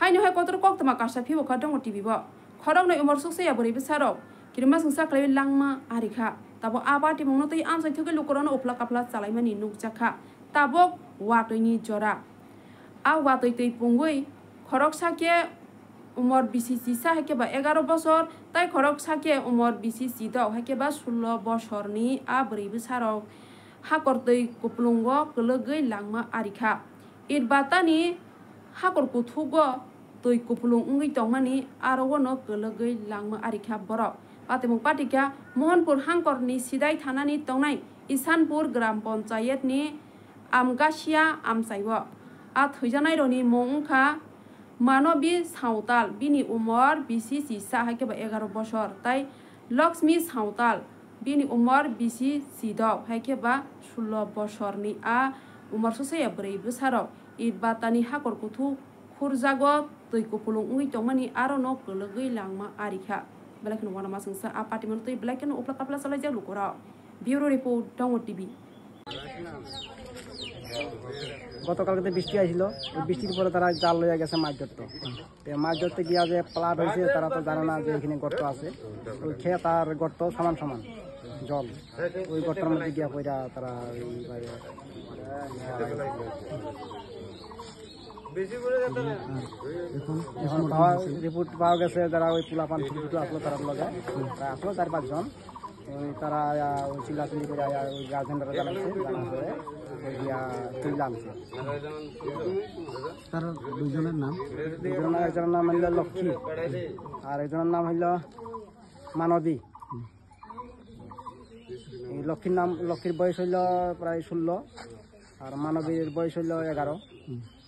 হাইনো high কত cock তোমা কাসা ফিবো খা দङ টিভি ব খরং নাই উমর সুকসে या बोरै बिसारो किरमा संसा क्लाइ लांगमा आरिखा ताबो आबाति मंनो तै आम साइ थुके लुकरन उपला कापला चालाइमानि नुकजाखा ताबो वातैनि जरा आ वातै तै पुंगै खरक साके उमर बिसिसि सा हेकेबा 11 বছর তাই খরক সাকে উমর বিসিসি দাও হেকেবা 16 বছরনি आ बोरै बिसारो हाकर तै कुपलुंग गलगै लांगमा आरिखा इरबातानि हाकर कुथुगो तै कुपलुंग उंगै तंमानि आरोवनो गलगै लांगमा आरिखा बर पातेमुं पाटिका मोहनपुर हांकरनि सिदाय थानानि तंनाय इसानपुर ग्राम पंचायतनि आमगासिया आमसाइबो आ थैजानाय रनि मुंखा मानबी सावताल बिनि उमर बिसिसि सा हेकेबा 11 বছর তাই लक्ष्मी सावताल बिनि उमर बिसिसि दाव हेकेबा 16 বছরनि आ उमर ससेया 4 बोसोराव इदबातानि हाकर कुथु खुरजागो तै कुपलुंग उंगै तंमानि आरोनो गलगै लांगमा आरिखा बेलाखन वाना मासंसा आ पाटिमन तै बेलाखन उपला कापला सलाय जा लुकरा ब्यूरो रिपोर्ट दङ টিভি গতকালকে বৃষ্টি আসছিল ওই বৃষ্টির পরে তারা জাল লইয়া গেছে মাছ ধরতে মাছ ধরতে গিয়া যে প্লাট হয়েছে তারা তো জানে না যে এখানে গর্ত আছে ওই ক্ষেত আর গর্ত সমান সমান জল ওই গর্তের মধ্যে গিয়া পইরা তারা এখন রিপোর্ট পাওয়া গেছে যারা ওই পোলাপান ছোট আসলো তারা লগে আসলো 4-5 জন তারা ওই চিল্লাচিল্লি করে ওই গার্জেনরা জানাচ্ছে জানার পরে দুজনের নাম একজনের নাম হইল লক্ষ্মী আর একজনের নাম হইল মানবী লক্ষ্মীর বয়স হইল প্রায় 16 আর মানবীর বয়স হইল 11